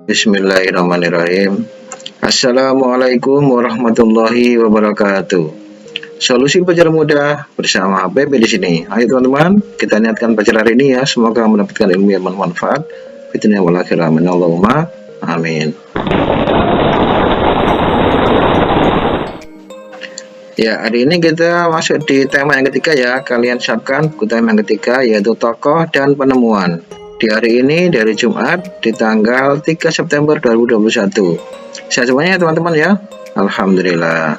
Bismillahirrahmanirrahim. Assalamualaikum warahmatullahi wabarakatuh. Solusi belajar mudah bersama PB di sini. Ayo teman-teman, kita niatkan belajar hari ini ya. Semoga mendapatkan ilmu yang bermanfaat. Fitnah wal akhirah. Allahumma amin. Ya, hari ini kita masuk di tema yang ketiga ya. Kalian siapkan buku tema yang ketiga, yaitu tokoh dan penemuan. Di hari ini dari Jumat di tanggal 3 September 2021. Sehat semuanya teman-teman ya. Alhamdulillah.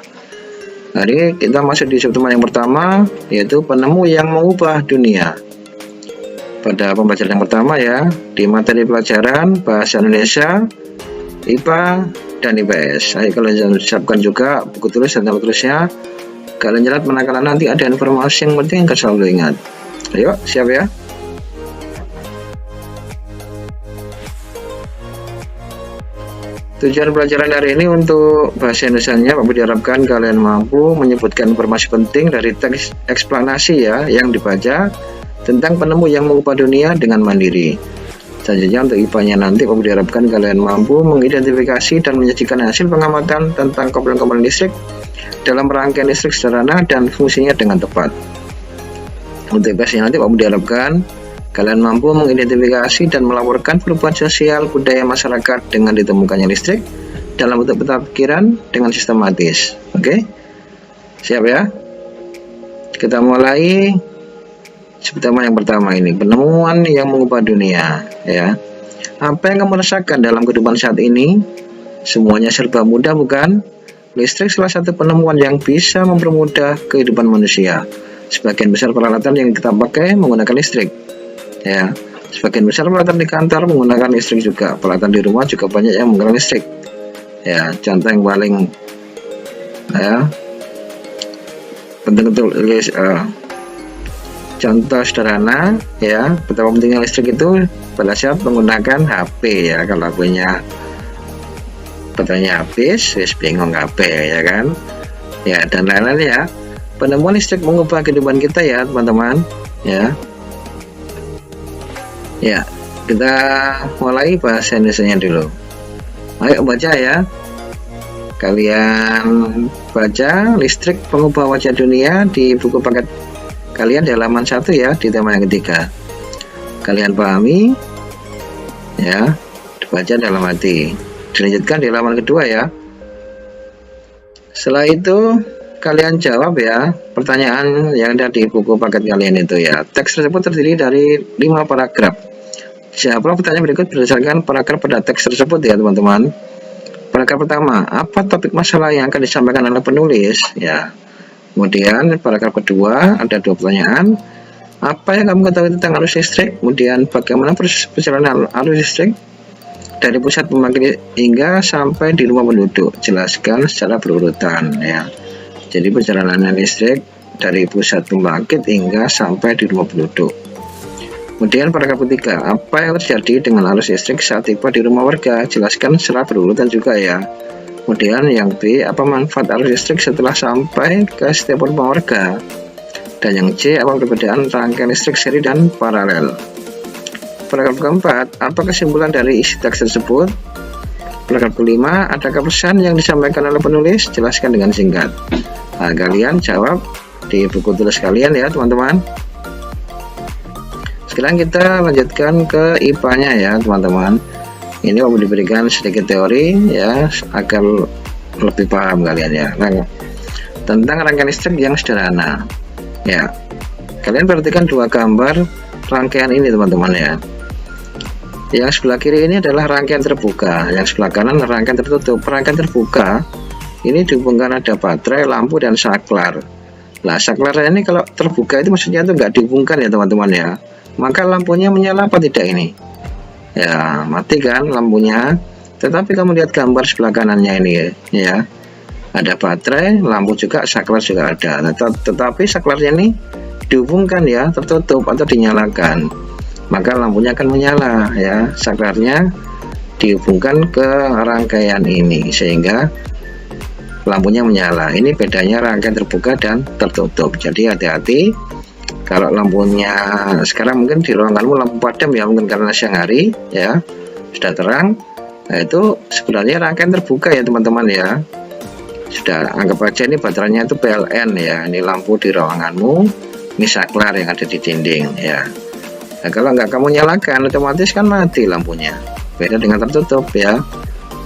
Hari kita masuk di subtema yang pertama, yaitu penemu yang mengubah dunia. Pada pembelajaran yang pertama ya, di materi pelajaran bahasa Indonesia, IPA dan IPS. Ayo kalian siapkan juga buku tulis dan tempat tulisnya. Kalian jelas manakala nanti ada informasi yang penting kalian selalu ingat. Ayo, siap ya. Tujuan pelajaran hari ini untuk bahasa Indonesianya, Pak Budi harapkan kalian mampu menyebutkan informasi penting dari teks eksplanasi ya yang dibaca tentang penemu yang mengubah dunia dengan mandiri. Selanjutnya untuk IPA-nya nanti Pak Budi harapkan kalian mampu mengidentifikasi dan menyajikan hasil pengamatan tentang komponen-komponen listrik dalam rangkaian listrik sederhana dan fungsinya dengan tepat. Untuk IPS-nya nanti Pak Budi harapkan kalian mampu mengidentifikasi dan melaporkan perubahan sosial budaya masyarakat dengan ditemukannya listrik dalam bentuk peta pikiran dengan sistematis. Oke, siap ya? Kita mulai subtema yang pertama ini, penemuan yang mengubah dunia ya. Apa yang kamu rasakan dalam kehidupan saat ini? Semuanya serba mudah bukan? Listrik salah satu penemuan yang bisa mempermudah kehidupan manusia. Sebagian besar peralatan yang kita pakai menggunakan listrik ya. Sebagian besar peralatan di kantor menggunakan listrik juga. Peralatan di rumah juga banyak yang menggunakan listrik ya. Contoh yang paling ya penting untuk contoh sederhana ya, betapa pentingnya listrik itu pada saat menggunakan HP ya. Kalau punya baterainya habis, bingung HP ya kan ya, dan lain-lain ya. Penemuan listrik mengubah kehidupan kita ya teman-teman ya. Ya, kita mulai bahasa Indonesianya dulu. Ayo baca ya. Kalian baca listrik pengubah wajah dunia di buku paket kalian di halaman 1 ya, di tema yang ketiga. Kalian pahami ya, dibaca dalam hati. Dilanjutkan di halaman kedua ya. Setelah itu kalian jawab ya pertanyaan yang ada di buku paket kalian itu ya. Teks tersebut terdiri dari 5 paragraf. Jawablah pertanyaan berikut berdasarkan paragraf pada teks tersebut ya teman-teman. Paragraf pertama, apa topik masalah yang akan disampaikan oleh penulis ya. Kemudian paragraf kedua ada 2 pertanyaan. Apa yang kamu ketahui tentang arus listrik? Kemudian bagaimana proses perjalanan arus listrik dari pusat pembangkit hingga sampai di rumah penduduk? Jelaskan secara berurutan ya. Jadi perjalanan listrik dari pusat pembangkit hingga sampai di rumah penduduk. Kemudian paragraf ketiga, apa yang terjadi dengan arus listrik saat tiba di rumah warga? Jelaskan secara berurutan juga ya. Kemudian yang B, apa manfaat arus listrik setelah sampai ke setiap rumah warga? Dan yang C, apa perbedaan rangkaian listrik seri dan paralel? Paragraf keempat, apa kesimpulan dari isi teks tersebut? Paragraf kelima, adakah pesan yang disampaikan oleh penulis? Jelaskan dengan singkat. Nah, kalian jawab di buku tulis kalian ya teman-teman. Sekarang kita lanjutkan ke IPA-nya ya teman-teman. Ini mau diberikan sedikit teori ya agar lebih paham kalian ya. Nah, tentang rangkaian listrik yang sederhana ya. Kalian perhatikan 2 gambar rangkaian ini teman-teman ya. Yang sebelah kiri ini adalah rangkaian terbuka, yang sebelah kanan rangkaian tertutup. Rangkaian terbuka ini dihubungkan ada baterai, lampu, dan saklar. Nah, saklarnya ini kalau terbuka itu maksudnya itu nggak dihubungkan ya teman-teman ya. Maka lampunya menyala apa tidak ini? Ya, mati kan lampunya. Tetapi kamu lihat gambar sebelah kanannya ini ya. Ada baterai, lampu juga, saklar juga ada. Tetapi saklarnya ini dihubungkan ya, tertutup atau dinyalakan. Maka lampunya akan menyala ya. Saklarnya dihubungkan ke rangkaian ini sehingga lampunya menyala. Ini bedanya rangkaian terbuka dan tertutup. Jadi hati-hati Kalau lampunya sekarang mungkin di ruanganmu lampu padam ya, mungkin karena siang hari ya sudah terang. Nah, itu sebenarnya rangkaian terbuka ya teman-teman ya. Sudah, anggap aja ini baterainya itu PLN ya. Ini lampu di ruanganmu, ini saklar yang ada di dinding ya. Nah, kalau nggak kamu nyalakan otomatis kan mati lampunya. Beda dengan tertutup ya.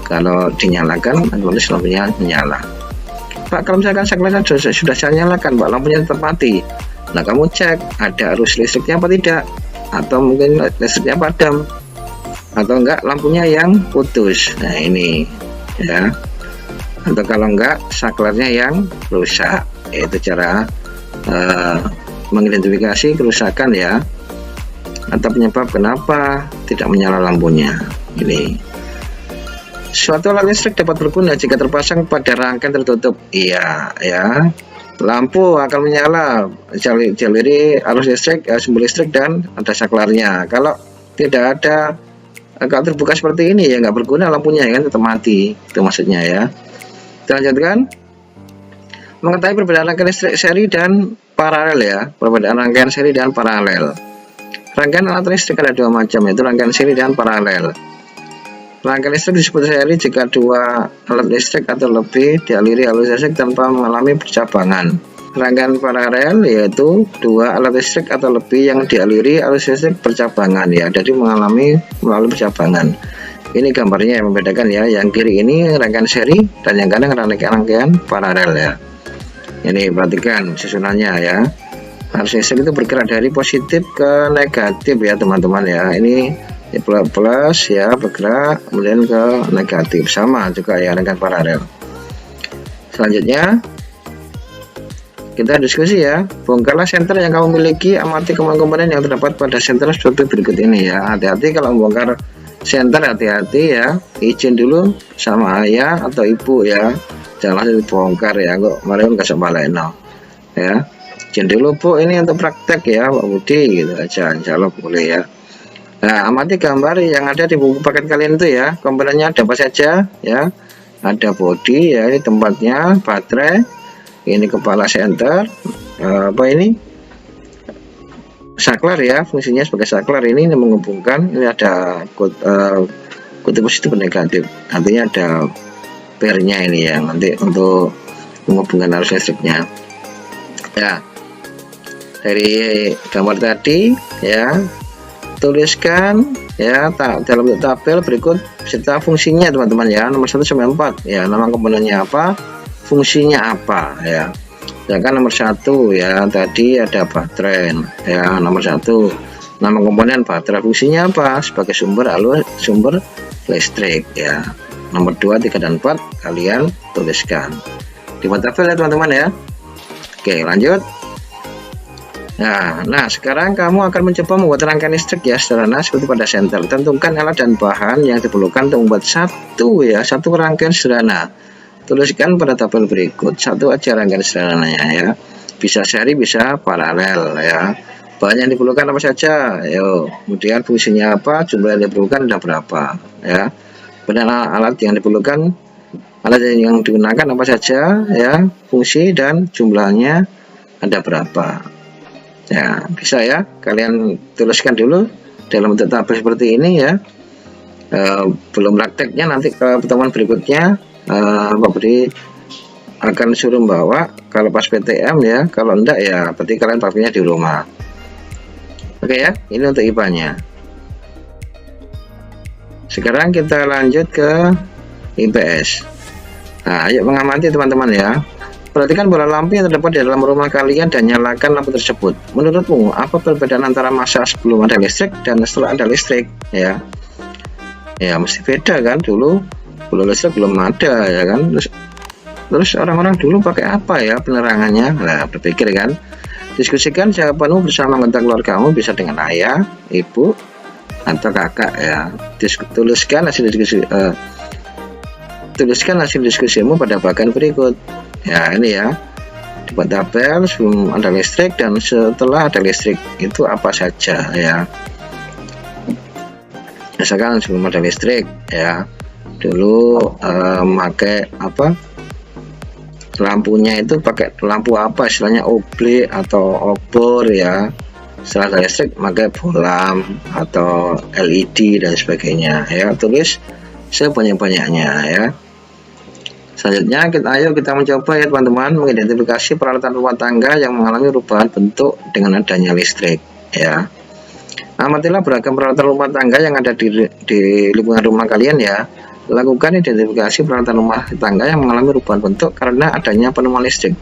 Kalau dinyalakan otomatis lampunya menyala. Pak, kalau misalkan saklar sudah saya nyalakan Pak, lampunya tetap mati. Nah, kamu cek ada arus listriknya apa tidak, atau mungkin listriknya padam, atau enggak lampunya yang putus. Nah, ini ya. Atau kalau enggak saklarnya yang rusak. Itu cara mengidentifikasi kerusakan ya, atau penyebab kenapa tidak menyala lampunya. Ini suatu alat listrik dapat berguna jika terpasang pada rangkaian tertutup. Iya ya, lampu akan menyala jaluri arus listrik, sumber listrik, dan ada saklarnya. Kalau tidak ada, kalau terbuka seperti ini ya nggak berguna lampunya ya kan, tetap mati. Itu maksudnya ya. Kita lanjutkan. Mengetahui perbedaan rangkaian listrik seri dan paralel ya. Perbedaan rangkaian seri dan paralel. Rangkaian alat listrik ada dua macam, yaitu rangkaian seri dan paralel. Rangkaian listrik disebut seri jika dua alat listrik atau lebih dialiri arus listrik tanpa mengalami percabangan. Rangkaian paralel yaitu dua alat listrik atau lebih yang dialiri arus listrik percabangan ya, jadi melalui percabangan. Ini gambarnya yang membedakan ya. Yang kiri ini rangkaian seri dan yang kanan rangkaian paralel ya. Ini perhatikan susunannya ya. Arus listrik itu bergerak dari positif ke negatif ya teman-teman ya. Ini plus ya, bergerak kemudian ke negatif, sama juga ya rangkaian paralel. Selanjutnya kita diskusi ya. Bongkarlah senter yang kamu miliki, amati komponen yang terdapat pada senter seperti berikut ini ya. Hati-hati kalau membongkar senter, hati-hati ya, izin dulu sama ayah atau ibu ya, jangan langsung dibongkar ya, kok kemarin nggak sembaleno ya. Izin dulu Bu, ini untuk praktek ya Pak Budi gitu aja, insya Allah boleh ya. Nah, amati gambar yang ada di buku paket kalian itu ya. Komponennya ada apa saja ya. Ada bodi ya, ini tempatnya, baterai, ini kepala senter, apa ini, saklar ya, fungsinya sebagai saklar. Ini menghubungkan, ini ada kutub positif dan negatif, artinya ada pairnya ini ya, nanti untuk menghubungkan arus listriknya ya. Dari gambar tadi ya, tuliskan ya dalam bentuk tabel berikut beserta fungsinya teman-teman ya, nomor 1 sampai 4 ya, nama komponennya apa, fungsinya apa ya. Sedangkan nomor 1 ya, tadi ada baterai ya, nomor 1 nama komponen baterai, fungsinya apa, sebagai sumber listrik ya. Nomor 2, 3, dan 4 kalian tuliskan di tabel ya teman-teman ya. Oke, lanjut. Nah, sekarang kamu akan mencoba membuat rangkaian listrik ya sederhana seperti pada senter. Tentukan alat dan bahan yang diperlukan untuk membuat satu rangkaian sederhana. Tuliskan pada tabel berikut. Satu aja rangkaian sederhananya ya. Bisa seri, bisa paralel ya. Bahan yang diperlukan apa saja? Yo, kemudian fungsinya apa? Jumlah yang diperlukan ada berapa? Ya. Benar alat yang diperlukan, alat yang digunakan apa saja? Ya. Fungsi dan jumlahnya ada berapa? Ya, bisa ya. Kalian tuliskan dulu dalam bentuk tabel seperti ini ya. Belum prakteknya nanti ke pertemuan berikutnya. Pak Budi akan suruh bawa kalau pas PTM ya, kalau enggak ya berarti kalian praktiknya di rumah. Oke ya, ini untuk IPA-nya. Sekarang kita lanjut ke IPS. Nah, ayo mengamati teman-teman ya. Perhatikan bola lampu yang terdapat di dalam rumah kalian dan nyalakan lampu tersebut. Menurutmu apa perbedaan antara masa sebelum ada listrik dan setelah ada listrik ya? Ya mesti beda kan, dulu listrik belum ada ya kan. Terus orang-orang dulu pakai apa ya penerangannya? Nah, berpikir kan. Diskusikan jawabanmu bersama anggota keluargamu, bisa dengan ayah, ibu, atau kakak ya. Tuliskan hasil diskusimu pada bagian berikut. Ya, ini ya. Dibuat tabel sebelum ada listrik dan setelah ada listrik itu apa saja ya. Misalkan sebelum ada listrik ya, dulu pakai apa, lampunya itu pakai lampu apa, istilahnya oblik atau obor ya. Setelah ada listrik pakai bolam atau LED dan sebagainya ya. Tulis sebanyak-banyaknya ya. Selanjutnya ayo kita mencoba ya teman-teman, mengidentifikasi peralatan rumah tangga yang mengalami perubahan bentuk dengan adanya listrik ya. Amatilah beragam peralatan rumah tangga yang ada di lingkungan rumah kalian ya. Lakukan identifikasi peralatan rumah tangga yang mengalami perubahan bentuk karena adanya penemuan listrik.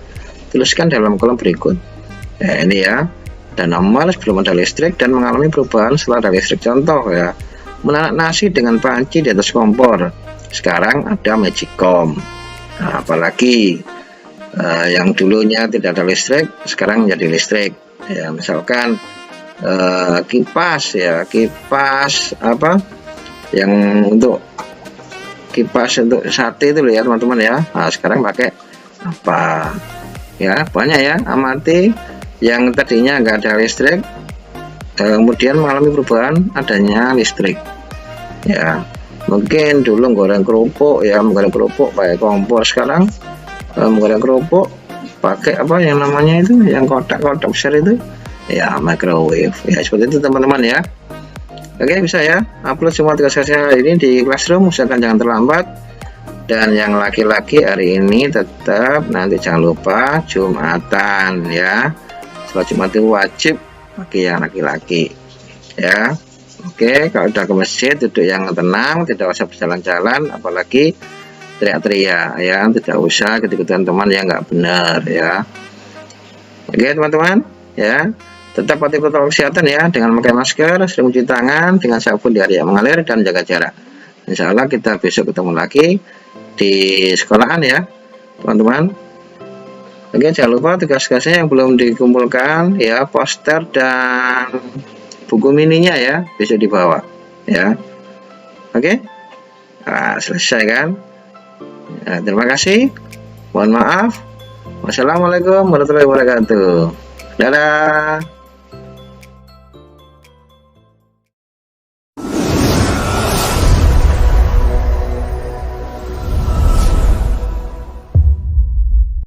Tuliskan dalam kolom berikut. Ya, ini ya. Dan nomor sebelum ada listrik dan mengalami perubahan setelah ada listrik. Contoh ya, menanak nasi dengan panci di atas kompor. Sekarang ada magicom. Nah, apalagi yang dulunya tidak ada listrik, sekarang jadi listrik. Ya, misalkan kipas ya, kipas apa? Yang untuk kipas untuk sate itu loh ya teman-teman ya. Nah, sekarang pakai apa? Ya, banyak ya. Amati yang tadinya nggak ada listrik, kemudian mengalami perubahan adanya listrik. Ya, mungkin dulu goreng kerupuk ya, menggoreng kerupuk pakai kompor, sekarang menggoreng kerupuk pakai apa yang namanya itu, yang kotak-kotak besar itu ya, microwave ya, seperti itu teman-teman ya. Oke, bisa ya upload semua tugas saya hari ini di Classroom, usahakan jangan terlambat. Dan yang laki-laki hari ini tetap nanti jangan lupa Jumatan ya, sholat Jumat itu wajib bagi yang laki-laki ya. Oke, kalau udah ke masjid duduk yang tenang, tidak usah berjalan-jalan, apalagi teriak-teriak ya, tidak usah ikut-ikutan teman yang nggak benar ya. Oke teman-teman ya, tetap patuhi protokol kesehatan ya, dengan memakai masker, sering mencuci tangan dengan sabun di area yang mengalir, dan jaga jarak. Insya Allah kita besok ketemu lagi di sekolahan ya teman-teman. Oke, jangan lupa tugas-tugasnya yang belum dikumpulkan ya, poster dan buku mininya ya, bisa dibawa ya. Oke, nah, selesai kan. Nah, terima kasih, mohon maaf. Wassalamualaikum warahmatullahi wabarakatuh. Dadah.